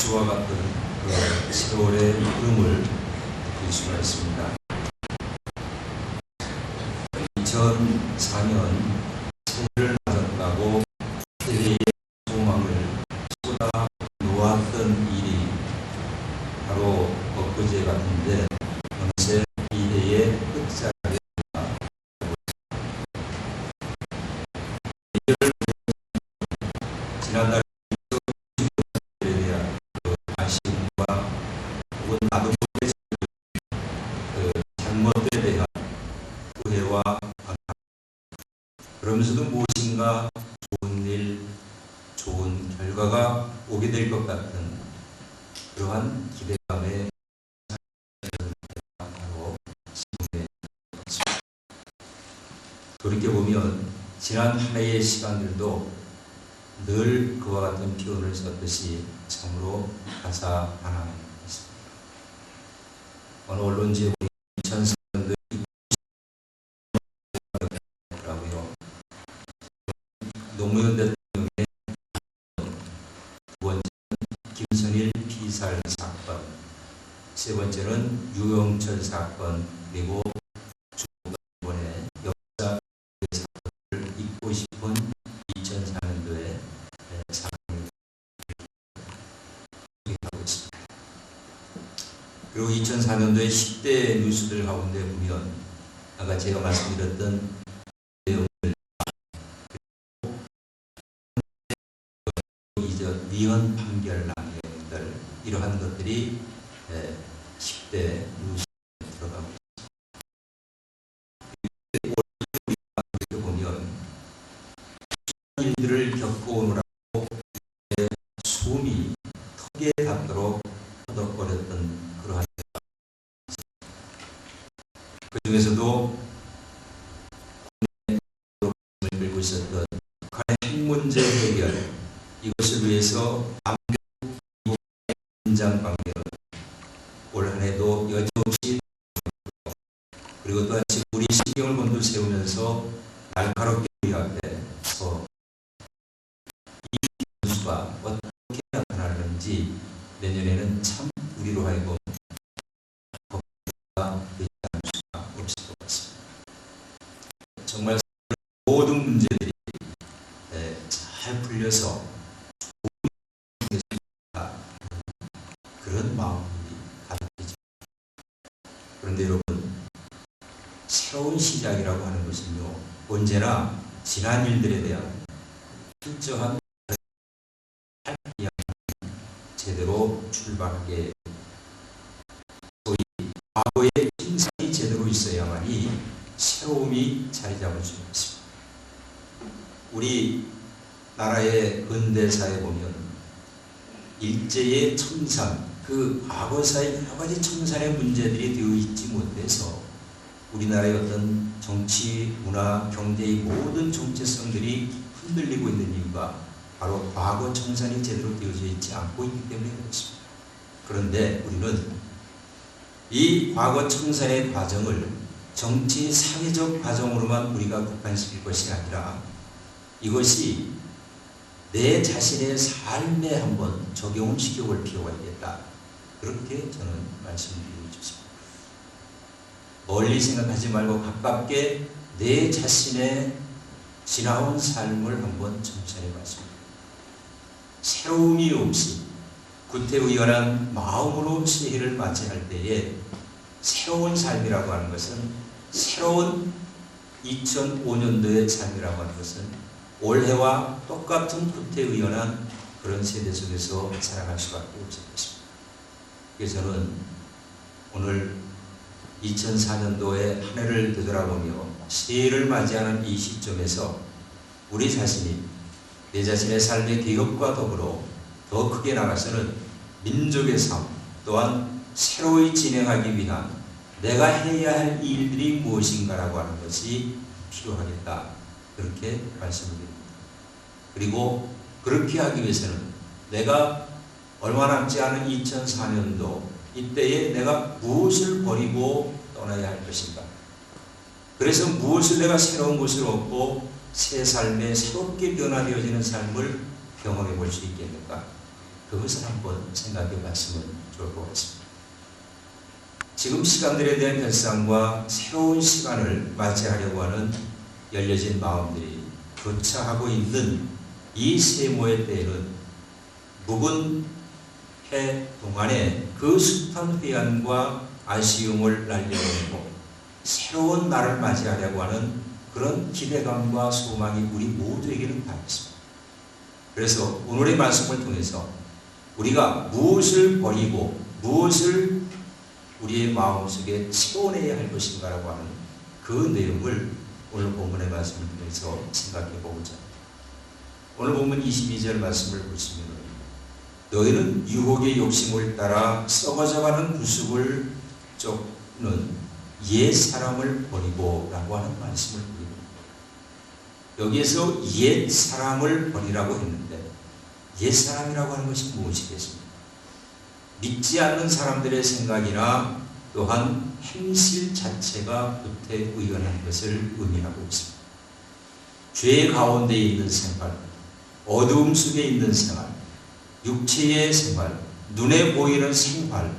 뉴스와 같은 그 세월의 흐름을 느낄 수가 있습니다. 2004년 새해를 맞았다고 해외의 소망을 쏟아 놓았던 일이 바로 엊그제 같은데 어느새 이 해의 끝자리에 지난달 대한 그 아쉬움과 혹은 나도 모르게 그 잘못에 대한 후회와 그러면서도 무엇인가 좋은 일, 좋은 결과가 오게 될 것 같은 그러한 기대감에 바로 지금의 것입니다. 돌이켜보면 지난 한 해의 시간들도 늘 그와 같은 표현을 썼듯이 참으로 가사반항했습니다. 어느 언론지에 2004년도에 노무현 대통령의 두 번째는 김선일 피살 사건, 세 번째는 유영철 사건, 그리고 중국의 역사의 사건을 잊고 싶은 2004년도에 사건을 기록하고 있습니다. 그리고 2004년도에 10대 뉴스들 가운데 보면 아까 제가 말씀드렸던 위헌 판결 남용들 이러한 것들이 10대 뉴스에 들어가고 있습니다. 이렇게 보면 일들을 겪어오느라고 숨이 턱에 닿도록 터덕거렸던 그러한 그 중에서도 국내에 들고 있었던 북한의 핵 문제 해결 이것을 위해서 남북 긴장 관계는 올 한 해도 여지없이 그리고 또한 우리 신경을 곤두세우면서 날카롭게 우리 앞에서 이 변수가 어떻게 나타나는지 내년에는 참 우리로 하여금 걱정가 되지 않을 수가 없을 것 같습니다. 정말 모든 문제들이 잘 풀려서 그런 마음이 가득해집니다. 그런데 여러분, 새로운 시작이라고 하는 것은요, 언제나 지난 일들에 대한 일정한 이야기 제대로 출발하게 소위 과거의 인상이 제대로 있어야만이 새로움이 자리 잡을 수 있습니다. 우리 나라의 근대사에 보면 일제의 청산, 그 과거사의 여러 가지 청산의 문제들이 되어 있지 못해서 우리나라의 어떤 정치, 문화, 경제의 모든 정체성들이 흔들리고 있는 이유가 바로 과거 청산이 제대로 되어져 있지 않고 있기 때문에 그렇습니다. 그런데 우리는 이 과거 청산의 과정을 정치, 사회적 과정으로만 우리가 국한시킬 것이 아니라 이것이 내 자신의 삶에 한번 적용을 시켜볼 필요가 있겠다. 그렇게 저는 말씀드리고 싶습니다. 멀리 생각하지 말고 가깝게 내 자신의 지나온 삶을 한번 점검해 봤습니다. 새로움이 없이 구태의연한 마음으로 새해를 맞이할 때에 새로운 삶이라고 하는 것은 새로운 2005년도의 삶이라고 하는 것은 올해와 똑같은 구태의연한 그런 세대 속에서 살아갈 수밖에 없을 것입니다. 그래서 저는 오늘 2004년도에 한 해를 되돌아보며 새해를 맞이하는 이 시점에서 우리 자신이 내 자신의 삶의 개혁과 더불어 더 크게 나가서는 민족의 삶 또한 새로이 진행하기 위한 내가 해야 할 일들이 무엇인가라고 하는 것이 필요하겠다. 그렇게 말씀드립니다. 그리고 그렇게 하기 위해서는 내가 얼마 남지 않은 2004년도 이때에 내가 무엇을 버리고 떠나야 할 것인가. 그래서 무엇을 내가 새로운 것을 얻고 새 삶에 새롭게 변화되어지는 삶을 경험해 볼 수 있겠는가. 그것을 한번 생각해 봤으면 좋을 것 같습니다. 지금 시간들에 대한 변상과 새로운 시간을 맞이하려고 하는 열려진 마음들이 교차하고 있는 이 세모의 때에는 묵은 해 동안에 그 숱한 회한과 아쉬움을 날려버리고 새로운 날을 맞이하려고 하는 그런 기대감과 소망이 우리 모두에게는 다 있습니다. 그래서 오늘의 말씀을 통해서 우리가 무엇을 버리고 무엇을 우리의 마음속에 채워내야 할 것인가라고 하는 그 내용을 오늘 본문의 말씀을 통해서 생각해 보고자 합니다. 오늘 본문 22절 말씀을 보시면 너희는 유혹의 욕심을 따라 썩어져가는 구습을 쫓는 옛 사람을 버리고 라고 하는 말씀을 드립니다. 여기에서 옛 사람을 버리라고 했는데 옛 사람이라고 하는 것이 무엇이겠습니까? 믿지 않는 사람들의 생각이나 또한 행실 자체가 구태의연한 것을 의미하고 있습니다. 죄 가운데 있는 생활, 어두움 속에 있는 생활, 육체의 생활, 눈에 보이는 생활,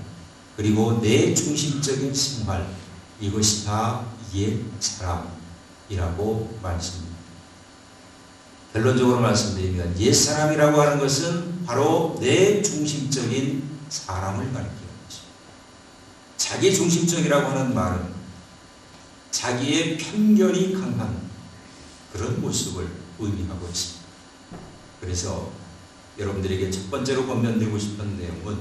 그리고 내 중심적인 생활, 이것이 다 옛 사람이라고 말씀합니다. 결론적으로 말씀드리면 옛 사람이라고 하는 것은 바로 내 중심적인 사람을 가리키는 것입니다. 자기 중심적이라고 하는 말은 자기의 편견이 강한 그런 모습을 의미하고 있습니다. 그래서 여러분들에게 첫 번째로 권면드리고 싶은 내용은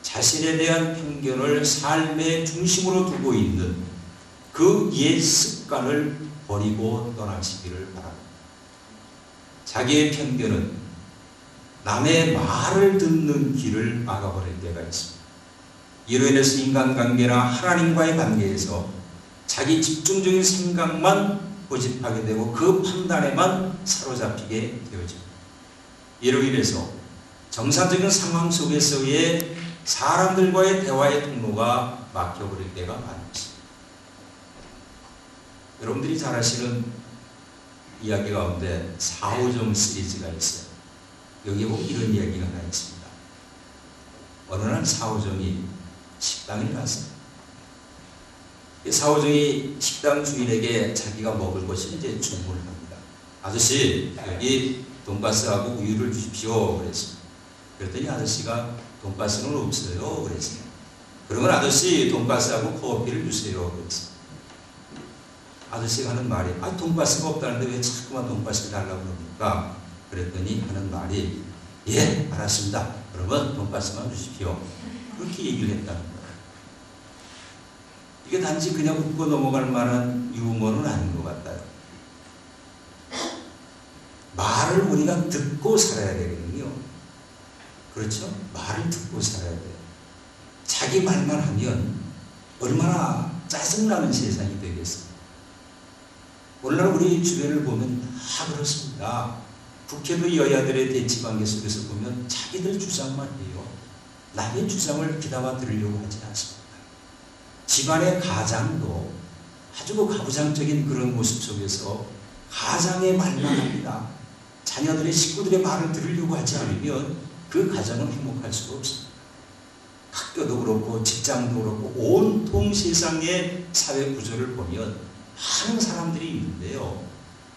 자신에 대한 편견을 삶의 중심으로 두고 있는 그 옛 습관을 버리고 떠나시기를 바랍니다. 자기의 편견은 남의 말을 듣는 길을 막아버릴 때가 있습니다. 이로 인해서 인간관계나 하나님과의 관계에서 자기 집중적인 생각만 고집하게 되고 그 판단에만 사로잡히게 되어집니다. 이로 인해서 정상적인 상황 속에서의 사람들과의 대화의 통로가 막혀버릴 때가 많습니다. 여러분들이 잘 아시는 이야기 가운데 사오정 시리즈가 있어요. 여기에 보면 이런 이야기가 하나 있습니다. 어느 날 사오정이 식당에 갔습니다. 사오정이 식당 주인에게 자기가 먹을 것을 이제 주문을 합니다. 아저씨, 여기 돈가스하고 우유를 주십시오. 그랬습니다. 그랬더니 아저씨가 돈가스는 없어요. 그랬어요. 그러면 아저씨 돈가스하고 커피를 주세요. 그랬습니다. 아저씨가 하는 말이 돈가스가 없다는데 왜 자꾸만 돈가스를 달라고 그럽니까? 그랬더니 하는 말이 예, 알았습니다. 그러면 돈가스만 주십시오. 그렇게 얘기를 했다는 거예요. 이게 단지 그냥 웃고 넘어갈 만한 유머는 아닌 것 같아요. 말을 우리가 듣고 살아야 되거든요. 그렇죠? 말을 듣고 살아야 돼요. 자기 말만 하면 얼마나 짜증나는 세상이 되겠습니까? 오늘날 우리 주변을 보면 다 그렇습니다. 국회도 여야들의 대치관계 속에서 보면 자기들 주장만 해요. 남의 주장을 귀담아 들으려고 하지 않습니다. 집안의 가장도 아주 가부장적인 그런 모습 속에서 가장의 말만 합니다. 자녀들의 식구들의 말을 들으려고 하지 않으면 그 가정은 행복할 수가 없습니다. 학교도 그렇고 직장도 그렇고 온통 세상의 사회 구조를 보면 많은 사람들이 있는데요.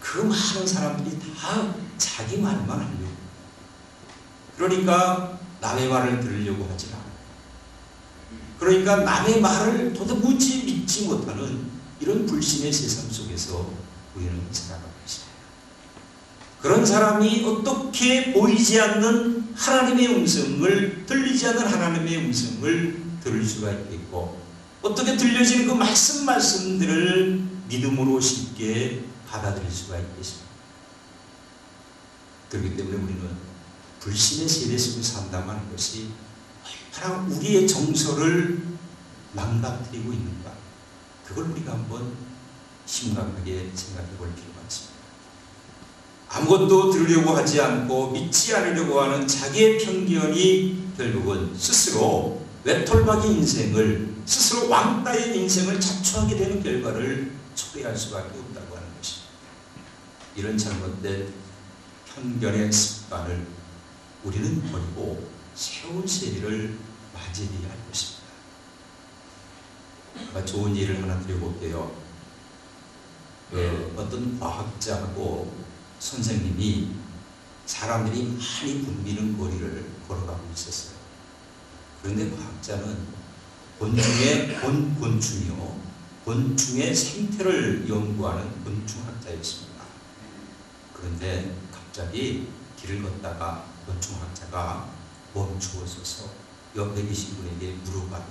그 많은 사람들이 다 자기 말만 하려고. 그러니까 남의 말을 들으려고 하지 않아요. 그러니까 남의 말을 도무지 믿지 못하는 이런 불신의 세상 속에서 우리는 살아가고 있어요. 그런 사람이 어떻게 보이지 않는 하나님의 음성을, 들리지 않는 하나님의 음성을 들을 수가 있겠고, 어떻게 들려지는 그 말씀들을 믿음으로 쉽게 받아들일 수가 있겠습니다. 그렇기 때문에 우리는 불신의 세대 속에서 산다고 하는 것이 얼마나 우리의 정서를 망가뜨리고 있는가, 그걸 우리가 한번 심각하게 생각해 볼 필요가 있습니다. 아무것도 들으려고 하지 않고 믿지 않으려고 하는 자기의 편견이 결국은 스스로 외톨박이 인생을, 스스로 왕따의 인생을 자초하게 되는 결과를 초래할 수밖에 없다고 하는 것입니다. 이런 잘못된 편견의 습관을 우리는 버리고 새로운 세대를 맞이해야 할 것입니다. 좋은 예를 하나 드려볼게요. 어떤 과학자하고 선생님이 사람들이 많이 붐비는 거리를 걸어가고 있었어요. 그런데 과학자는 곤충의 생태를 연구하는 곤충학자였습니다. 그런데 갑자기 길을 걷다가 곤충학자가 멈추어서서 옆에 계신 분에게 물어봐요.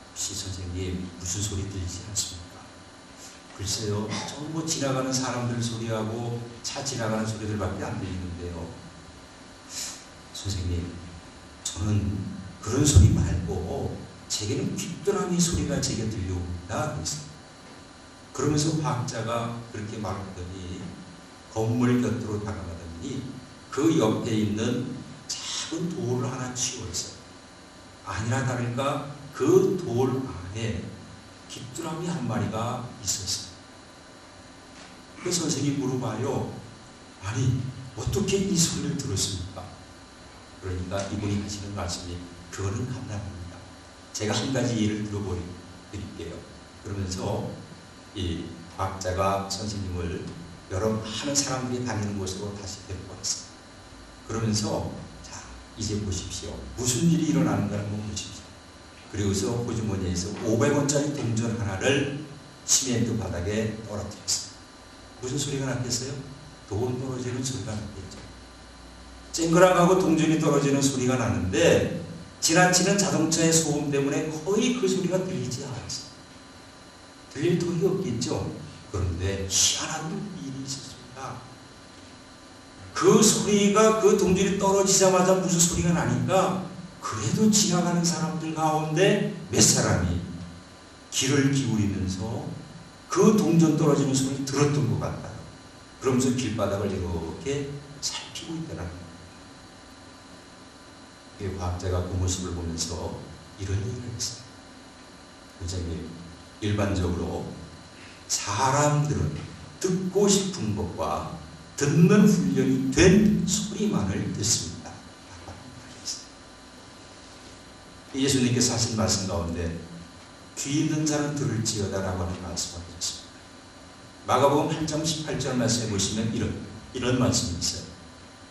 혹시 선생님 무슨 소리 들리지 않습니까? 글쎄요, 저 지나가는 사람들 소리하고 차 지나가는 소리들밖에 안 들리는데요. 선생님, 저는 그런 소리 말고 제게는 귀뚜라미 소리가 제게 들려옵니다. 그러면서 과학자가 그렇게 말하더니 건물 곁으로 다가가더니 그 옆에 있는 작은 돌을 하나 치웠어요. 아니나 다를까 그 돌 안에 귀뚜라미 한 마리가 있었어요. 그 선생님이 물어봐요. 아니, 어떻게 이 소리를 들었습니까? 그러니까 이분이 하시는 말씀이 그거는 간단합니다. 제가 한 가지 예를 들어드릴게요. 그러면서 이 과학자가 선생님을 여러 많은 사람들이 다니는 곳으로 다시 데리고 왔어요. 그러면서 자, 이제 보십시오. 무슨 일이 일어나는가 한번 보십시오. 그리고서 호주머니에서 500원짜리 동전 하나를 시멘트 바닥에 떨어뜨렸어요. 무슨 소리가 났겠어요? 돈 떨어지는 소리가 났겠죠. 쨍그랑하고 동전이 떨어지는 소리가 나는데 지나치는 자동차의 소음 때문에 거의 그 소리가 들리지 않았어요. 들릴 턱이 없겠죠. 그런데 희한한 일이 있었습니다. 그 소리가 그 동전이 떨어지자마자 무슨 소리가 나니까 그래도 지나가는 사람들 가운데 몇 사람이 귀를 기울이면서 그 동전 떨어지는 소리를 들었던 것 같다. 그러면서 길바닥을 이렇게 살피고 있더라는 거예요. 과학자가 그 모습을 보면서 이런 얘기를 했어요. 선생님, 일반적으로 사람들은 듣고 싶은 것과 듣는 훈련이 된 소리만을 듣습니다. 예수님께서 하신 말씀 가운데 귀 있는 자는 들을지어다라고 하는 말씀을 하셨습니다. 마가복음 8장 18절 말씀에 보시면 이런 말씀이 있어요.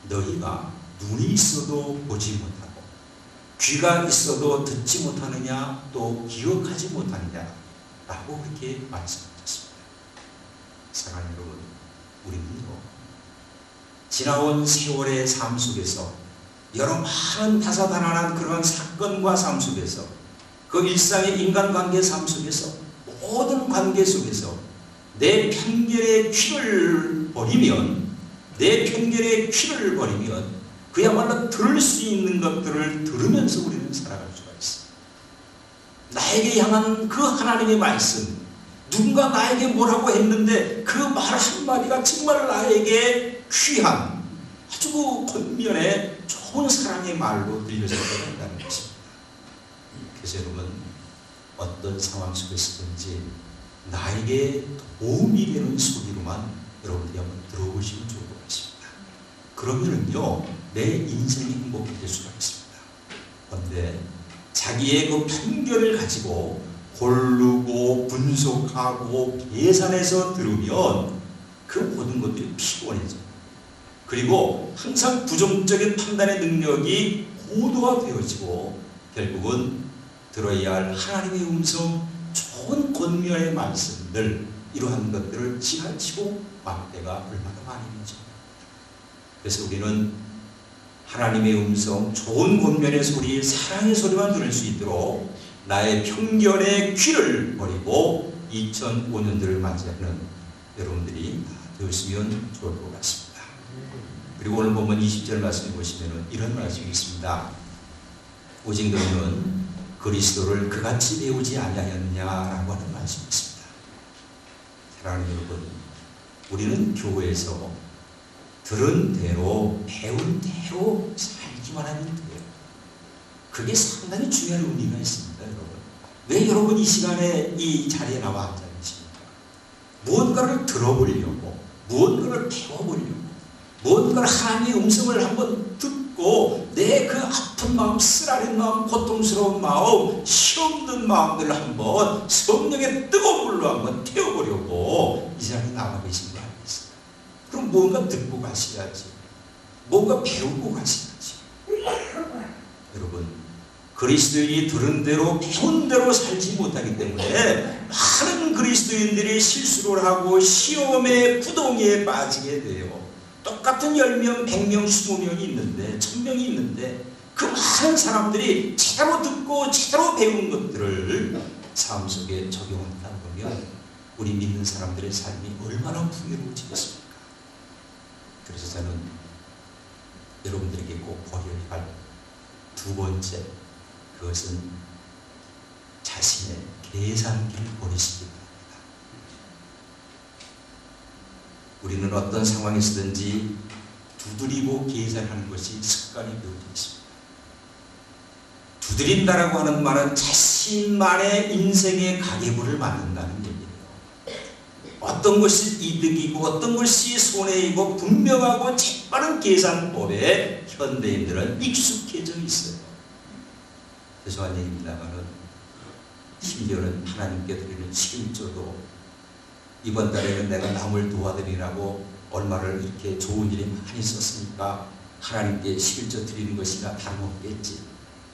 너희가 눈이 있어도 보지 못하고 귀가 있어도 듣지 못하느냐 또 기억하지 못하느냐 라고 그렇게 말씀하셨습니다. 사랑하는 여러분, 우리는요 지나온 세월의 삶 속에서 여러 많은 다사다난한 그런 사건과 삶 속에서 그 일상의 인간관계의 삶 속에서 모든 관계 속에서 내 편견의 귀를 버리면 그야말로 들을 수 있는 것들을 들으면서 우리는 살아갈 수가 있습니다. 나에게 향한 그 하나님의 말씀, 누군가 나에게 뭐라고 했는데 그 말 한마디가 정말 나에게 귀한 아주 권면의 좋은 사랑의 말로 들려져야 된다는 것입니다. 그래서 여러분, 어떤 상황 속에서든지 나에게 도움이 되는 소리로만 여러분들이 한번 들어보시면 좋을 것 같습니다. 그러면은요 내 인생이 행복해질 수가 있습니다. 그런데 자기의 그 편견을 가지고 고르고 분석하고 계산해서 들으면 그 모든 것들이 피곤해져요. 그리고 항상 부정적인 판단의 능력이 고도화되어지고 결국은 들어야 할 하나님의 음성, 좋은 권면의 말씀들, 이러한 것들을 지나치고 말 때가 얼마나 많이 있는지. 그래서 우리는 하나님의 음성, 좋은 권면의 소리, 사랑의 소리만 들을 수 있도록 나의 편견의 귀를 버리고 2005년도를 맞이하는 여러분들이 다 되었으면 좋을 것 같습니다. 그리고 오늘 보면 20절 말씀해 보시면 이런 말씀이 있습니다. 오직 너희는 그리스도를 그같이 배우지 아니하였느냐라고 하는 말씀이 있습니다. 사랑하는 여러분, 우리는 교회에서 들은 대로 배운 대로 살기만 하면 돼요. 그게 상당히 중요한 의미가 있습니다. 여러분, 왜 여러분 이 시간에 이 자리에 나와 앉아 계십니까? 무언가를 들어보려고, 무언가를 배워보려고, 무언가를 하나님의 음성을 한번 듣고 내 그 아픈 쓰라린 마음, 고통스러운 마음, 시없는 마음들을 한번 성령의 뜨거운 물로 한번 태워보려고 이 자리에 나와 계신 거 아니겠어요? 그럼 뭔가 듣고 가셔야지. 뭔가 배우고 가셔야지. 여러분, 그리스도인이 들은 대로 배운 대로 살지 못하기 때문에 많은 그리스도인들이 실수를 하고 시험의 구덩이에 빠지게 돼요. 똑같은 10명, 100명, 20명이 있는데 1000명이 있는데 그 많은 사람들이 제대로 듣고 제대로 배운 것들을 삶 속에 적용한다 보면 우리 믿는 사람들의 삶이 얼마나 풍요로워지겠습니까? 그래서 저는 여러분들에게 꼭 버려야 할 두 번째, 그것은 자신의 계산기를 버리시기 바랍니다. 우리는 어떤 상황에서든지 두드리고 계산하는 것이 습관이 되어져 있습니다. 두드린다라고 하는 말은 자신만의 인생의 가계부를 만든다는 얘기예요. 어떤 것이 이득이고 어떤 것이 손해이고 분명하고 재빠른 계산법에 현대인들은 익숙해져 있어요. 죄송한 얘기입니다만은 심지어는 하나님께 드리는 11조도 이번 달에는 내가 남을 도와드리라고 얼마를 이렇게 좋은 일이 많이 있었으니까 하나님께 11조 드리는 것이나 다름없겠지,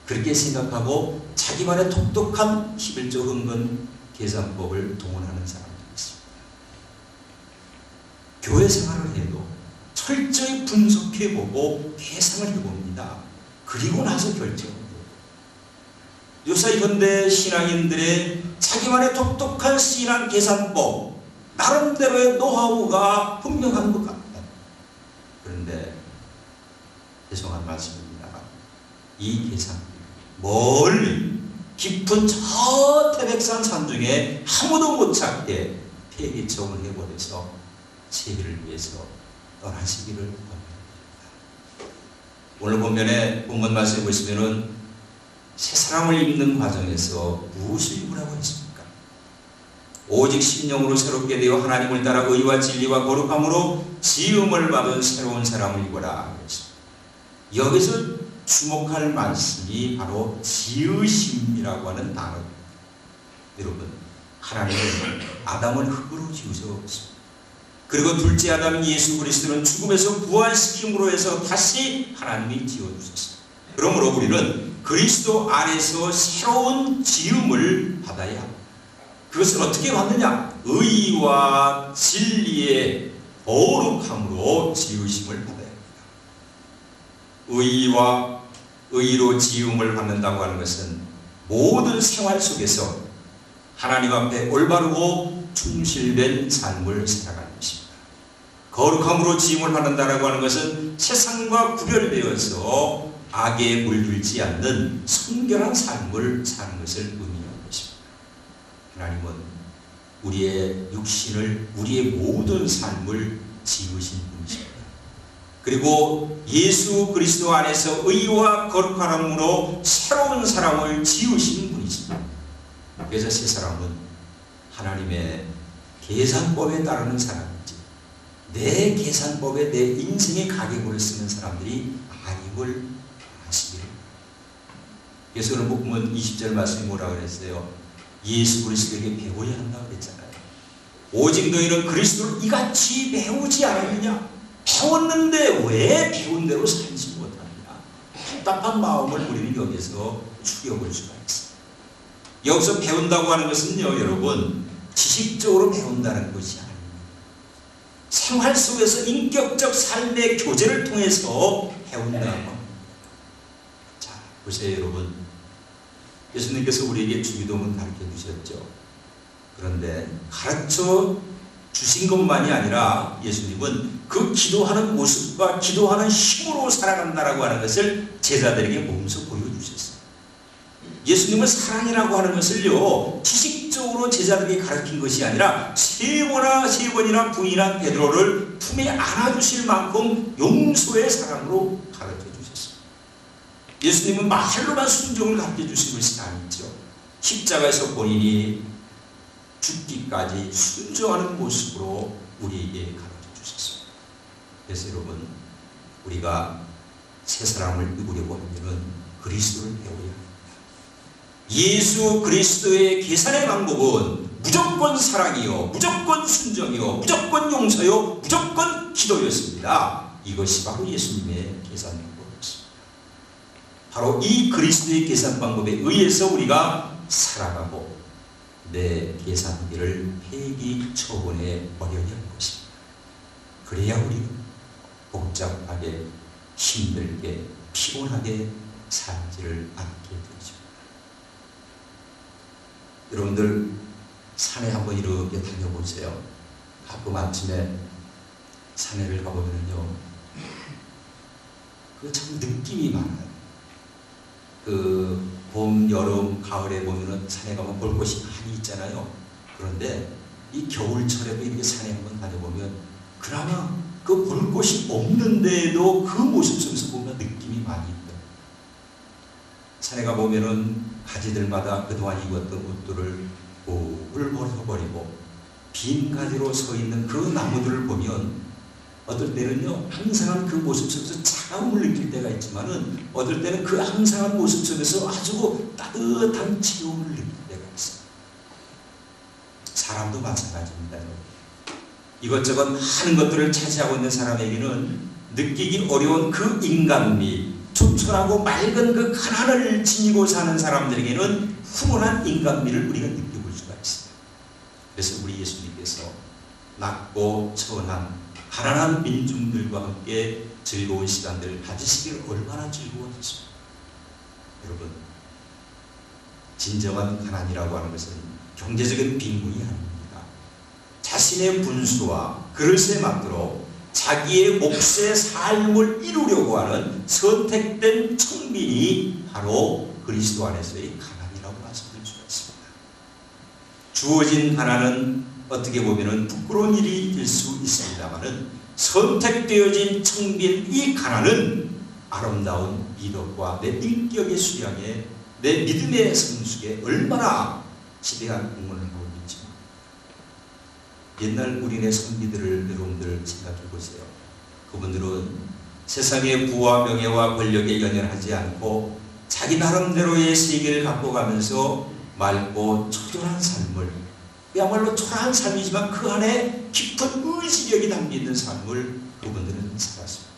그렇게 생각하고 자기만의 독특한 11조 흥근 계산법을 동원하는 사람들이 있습니다. 교회 생활을 해도 철저히 분석해보고 계산을 해봅니다. 그리고 나서 결정합니다. 요새 현대 신앙인들의 자기만의 독특한 신앙 계산법, 나름대로의 노하우가 분명한 것 같다. 그런데 죄송한 말씀입니다만 이 계산법이 멀리 깊은 저 태백산 산중에 아무도 못 찾게 폐기청을 해버려서 세계를 위해서 떠나시기를 원합니다. 오늘 본면에 본문 말씀해 보시면은 새 사람을 입는 과정에서 무엇을 입으라고 했습니까? 오직 신령으로 새롭게 되어 하나님을 따라 의와 진리와 거룩함으로 지음을 받은 새로운 사람을 입어라 했습니다. 여기서 주목할 말씀이 바로 지으심이라고 하는 단어입니다. 여러분, 하나님은 아담을 흙으로 지으셨습니다. 그리고 둘째 아담인 예수 그리스도는 죽음에서 부활시킴으로 해서 다시 하나님이 지어주셨습니다. 그러므로 우리는 그리스도 안에서 새로운 지음을 받아야 합니다. 그것을 어떻게 받느냐? 의와 진리의 거룩함으로 지으심을 받아야 합니다. 의와 의로 지음을 받는다고 하는 것은 모든 생활 속에서 하나님 앞에 올바르고 충실된 삶을 살아가는 것입니다. 거룩함으로 지음을 받는다고 하는 것은 세상과 구별되어서 악에 물들지 않는 순결한 삶을 사는 것을 의미하는 것입니다. 하나님은 우리의 육신을, 우리의 모든 삶을 지으신 분이십니다. 그리고 예수 그리스도 안에서 의와 거룩함으로 새로운 사람을 지으신 분이십니다. 그래서 새 사람은 하나님의 계산법에 따르는 사람이지, 내 계산법에 내 인생의 가계부를 쓰는 사람들이 아님을 아시기를. 그래서 오늘 보면 20절 말씀이 뭐라고 그랬어요? 예수 그리스도에게 배워야 한다고 그랬잖아요. 오직 너희는 그리스도를 이같이 배우지 않았느냐? 배웠는데 왜 배운 대로 살지 못하느냐? 답답한 마음을 우리는 여기서 추려볼 수가 있어요. 여기서 배운다고 하는 것은요, 여러분, 지식적으로 배운다는 것이 아닙니다. 생활 속에서 인격적 삶의 교제를 통해서 배운다고 합니다. 자, 보세요, 여러분. 예수님께서 우리에게 주기도문 가르쳐 주셨죠. 그런데 가르쳐 주신 것만이 아니라 예수님은 그 기도하는 모습과 기도하는 힘으로 살아간다라고 하는 것을 제자들에게 몸소 보여주셨어요. 예수님은 사랑이라고 하는 것을요, 지식적으로 제자들에게 가르친 것이 아니라 세 번이나 부인한 베드로를 품에 안아주실 만큼 용서의 사랑으로 가르쳐 주셨어요. 예수님은 말로만 순종을 가르쳐 주신 것이 아니죠. 십자가에서 본인이 죽기까지 순종하는 모습으로 우리에게 가르쳐 주셨습니다. 그래서 여러분, 우리가 새 사람을 입으려고 하면은 그리스도를 배워야 합니다. 예수 그리스도의 계산의 방법은 무조건 사랑이요, 무조건 순정이요, 무조건 용서요, 무조건 기도였습니다. 이것이 바로 예수님의 계산 방법이었습니다. 바로 이 그리스도의 계산 방법에 의해서 우리가 살아가고 내 계산기를 폐기 처분해 버려야 하는 것입니다. 그래야 우리는 복잡하게 힘들게 피곤하게 살지를 않게 되죠. 여러분들 산에 한번 이렇게 다녀보세요. 가끔 아침에 산에를 가보면요, 그 참 느낌이 많아요. 그 봄, 여름, 가을에 보면은 산에 가면 볼 곳이 많이 있잖아요. 그런데 이 겨울철에도 이렇게 산에 한번 다녀보면 그나마 그 볼 곳이 없는데도 그 모습 속에서 보면 느낌이 많이 있어요. 산에 가보면은 가지들마다 그동안 입었던 옷들을 꿀 벗어버리고 빈 가지로 서 있는 그 나무들을 보면 어떨 때는요, 항상한 그 모습 속에서 차가움을 느낄 때가 있지만은 어떨 때는 그 항상한 모습 속에서 아주 따뜻한 체험을 느낄 때가 있어요. 사람도 마찬가지입니다. 이것저것 많은 것들을 차지하고 있는 사람에게는 느끼기 어려운 그 인간미, 촌철하고 맑은 그 가난을 지니고 사는 사람들에게는 훈훈한 인간미를 우리가 느껴볼 수가 있습니다. 그래서 우리 예수님께서 낮고 천한 가난한 민중들과 함께 즐거운 시간들을 가지시기를 얼마나 즐거워하셨습니까? 여러분, 진정한 가난이라고 하는 것은 경제적인 빈곤이 아닙니다. 자신의 분수와 그릇에 맞도록 자기의 몫의 삶을 이루려고 하는 선택된 청빈이 바로 그리스도 안에서의 가난이라고 말씀드릴 수가 있습니다. 주어진 가난은 어떻게 보면 부끄러운 일이 될 수 있습니다만은 선택되어진 청빈 이 가난은 아름다운 미덕과 내 인격의 수양에 내 믿음의 성숙에 얼마나 지대한 공헌을 하고 있지만, 옛날 우리네 선비들을 여러분들 생각해 보세요. 그분들은 세상의 부와 명예와 권력에 연연하지 않고 자기 나름대로의 세계를 갖고 가면서 맑고 초절한 삶을, 그야말로 초라한 삶이지만 그 안에 깊은 의지력이 담겨있는 삶을 그분들은 살았습니다.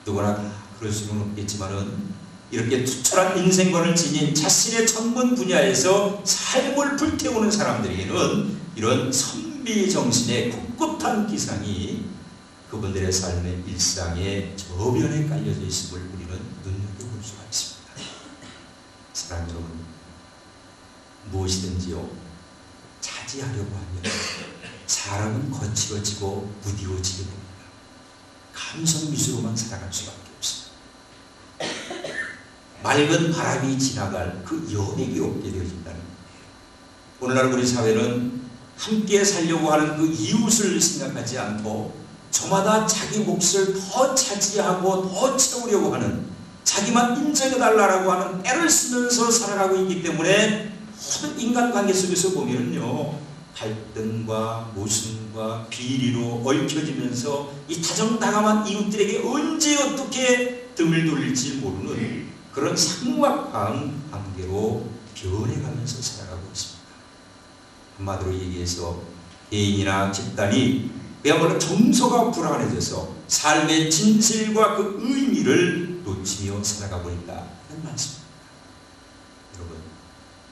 누구나 다 그럴 수는 없겠지만은 이렇게 투철한 인생관을 지닌 자신의 전문 분야에서 삶을 불태우는 사람들에게는 이런 선비 정신의 꿋꿋한 기상이 그분들의 삶의 일상의 저변에 깔려져 있음을 우리는 눈여겨볼 수가 있습니다. 사랑 여러분, 무엇이든지요, 차지하려고 하면 사람은 거칠어지고 무디워지게 됩니다. 감성 미수로만 살아갈 수밖에 없습니다. 맑은 바람이 지나갈 그 여백이 없게 되어진다는 겁니다. 오늘날 우리 사회는 함께 살려고 하는 그 이웃을 생각하지 않고 저마다 자기 몫을 더 차지하고 더 채우려고 하는, 자기만 인정해달라고 하는 애를 쓰면서 살아가고 있기 때문에 모든 인간관계 속에서 보면요, 갈등과 모순과 비리로 얽혀지면서 이 다정다감한 이웃들에게 언제 어떻게 등을 돌릴지 모르는 그런 삭막한 관계로 변해가면서 살아가고 있습니다. 한마디로 얘기해서 개인이나 집단이 그야말로 정서가 불안해져서 삶의 진실과 그 의미를 놓치며 살아가고 있다는 말씀입니다. 여러분,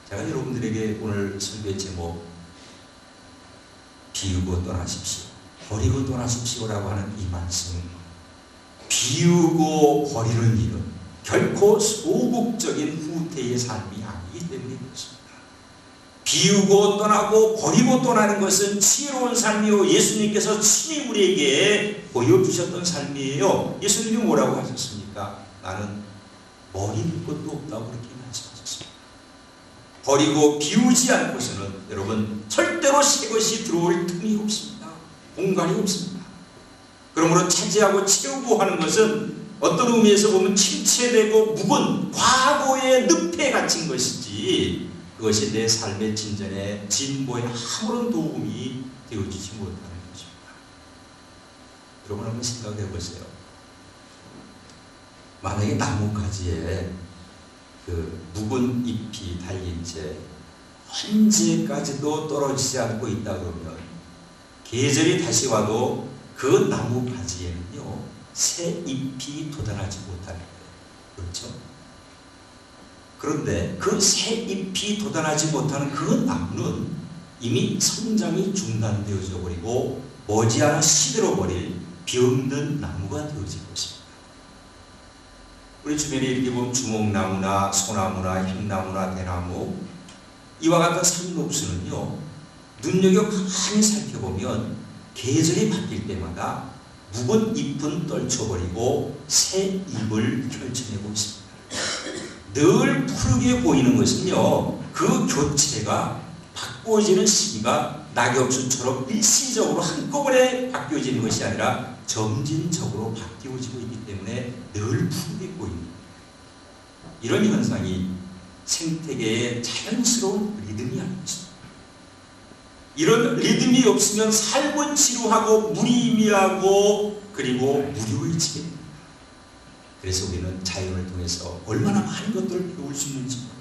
제가 여러분들에게 오늘 설교의 제목 비우고 떠나십시오, 버리고 떠나십시오라고 하는 이 말씀은 비우고 버리는 일은 결코 소극적인 후퇴의 삶이 아니기 때문에 그렇습니다. 비우고 떠나고 버리고 떠나는 것은 지혜로운 삶이요, 예수님께서 친히 우리에게 보여주셨던 삶이에요. 예수님이 뭐라고 하셨습니까? 나는 버릴 것도 없다고 그렇게 말씀하셨습니다. 버리고 비우지 않고서는 여러분 절대로 새 것이 들어올 틈이 없습니다. 공간이 없습니다. 그러므로 차지하고 채우고 하는 것은 어떤 의미에서 보면 침체되고 묵은 과거의 늪에 갇힌 것이지 그것이 내 삶의 진전에 진보에 아무런 도움이 되어주지 못하는 것입니다. 여러분 한번 생각해 보세요. 만약에 나뭇가지에 그 묵은 잎이 달린 채 언제까지도 떨어지지 않고 있다 그러면 계절이 다시 와도 그 나뭇가지에는요 새 잎이 돋아나지 못할 거예요. 그렇죠? 그런데 그 새 잎이 돋아나지 못하는 그 나무는 이미 성장이 중단되어져 버리고 머지않아 시들어 버릴 병든 나무가 되어질 것입니다. 우리 주변에 이렇게 보면 주목나무나 소나무나 향나무나 대나무 이와 같은 상록수는요 눈여겨 가만히 살펴보면 계절이 바뀔 때마다 묵은 잎은 떨쳐버리고 새 잎을 펼쳐내고 있습니다. 늘 푸르게 보이는 것은요 그 교체가 바꾸어지는 시기가 낙엽수처럼 일시적으로 한꺼번에 바뀌어지는 것이 아니라 점진적으로 바뀌어지고 있기 때문에 늘 푸르게 보입니다. 이런 현상이 생태계의 자연스러운 리듬이 아니겠습니까? 이런 리듬이 없으면 삶은 지루하고 무의미하고 그리고 무료해지게 됩니다. 그래서 우리는 자연을 통해서 얼마나 많은 것들을 배울 수 있는지 몰라요.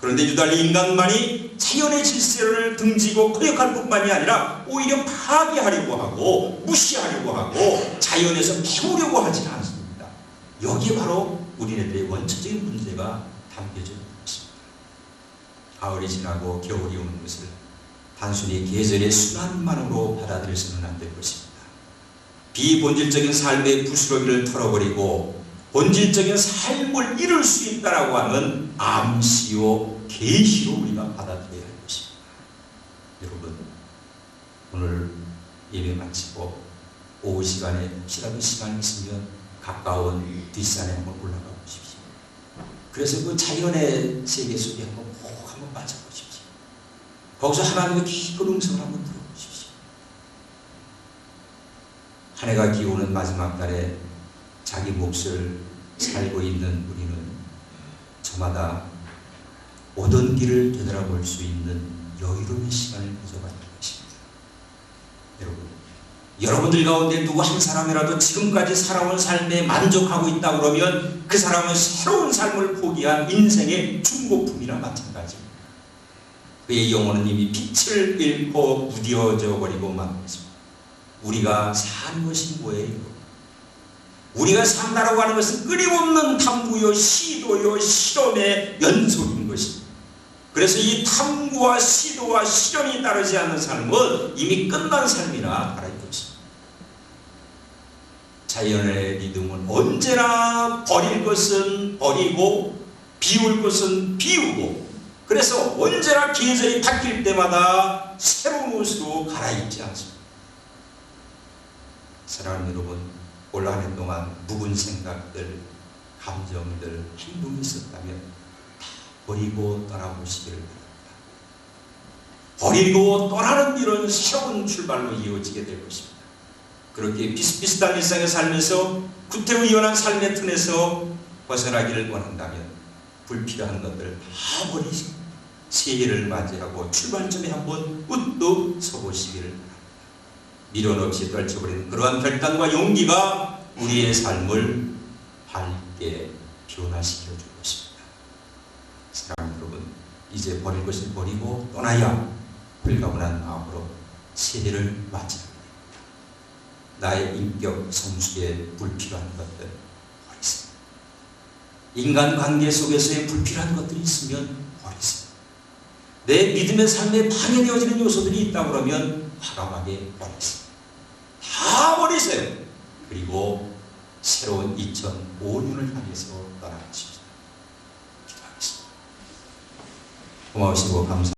그런데 유달리 인간만이 자연의 질서를 등지고 거역할 뿐만이 아니라 오히려 파괴하려고 하고 무시하려고 하고 자연에서 배우려고 하지는 않습니다. 여기에 바로 우리네들의 원초적인 문제가 담겨져 있는 것입니다. 가을이 지나고 겨울이 오는 것을 단순히 계절의 순환만으로 받아들여서는 안 될 것입니다. 비본질적인 삶의 부스러기를 털어버리고 본질적인 삶을 이룰 수 있다라고 하는 암시요 계시로 우리가 받아들여야 할 것입니다. 여러분 오늘 예배 마치고 오후 시간에 혹시라도 시간이 있으면 가까운 뒷산에 한번 올라가 보십시오. 그래서 그 자연의 세계 속에 한번 빠져보십시오. 거기서 하나님의 깊은 음성을 한번 들어보십시오. 한 해가 기오는 마지막 달에 자기 몫을 살고 있는 우리는 저마다 오던 길을 되돌아볼 수 있는 여유로운 시간을 가져가야 할 것입니다. 여러분들 가운데 누구 한 사람이라도 지금까지 살아온 삶에 만족하고 있다 그러면 그 사람은 새로운 삶을 포기한 인생의 중고품이나 마찬가지입니다. 그의 영혼은 이미 빛을 잃고 무뎌져 버리고 만 것입니다. 우리가 사는 것이 뭐예요? 우리가 산다라고 하는 것은 끊임없는 탐구요 시도요 실험의 연속인 것입니다. 그래서 이 탐구와 시도와 실험이 따르지 않는 삶은 이미 끝난 삶이나 다를 것입니다. 자연의 리듬은 언제나 버릴 것은 버리고 비울 것은 비우고 그래서 언제나 계절이 바뀔 때마다 새로운 옷으로 갈아입지 않습니다. 사랑하는 여러분, 올 한 해 동안 묵은 생각들, 감정들, 행동이 있었다면 다 버리고 떠나보시기를 바랍니다. 버리고 떠나는 길은 새로운 출발로 이어지게 될 것입니다. 그렇게 비슷비슷한 일상에 살면서 구태의연한 삶의 틈에서 벗어나기를 원한다면 불필요한 것들 다 버리시고 새해를 맞이하고 출발점에 한번 우뚝 서보시기를 바랍니다. 미련 없이 떨쳐버리는 그러한 결단과 용기가 우리의 삶을 밝게 변화시켜 줄 것입니다. 사랑하는 여러분, 이제 버릴 것을 버리고 떠나야 불가분한 마음으로 새해를 맞이합니다. 나의 인격 성숙에 불필요한 것들 버리세요. 인간관계 속에서의 불필요한 것들이 있으면 버리세요. 내 믿음의 삶에 방해되어지는 요소들이 있다 그러면 과감하게 버리세요. 다 버리세요. 그리고 새로운 2005년을 향해서 떠나가십시오. 기도하겠습니다. 고마우시고 감사합니다.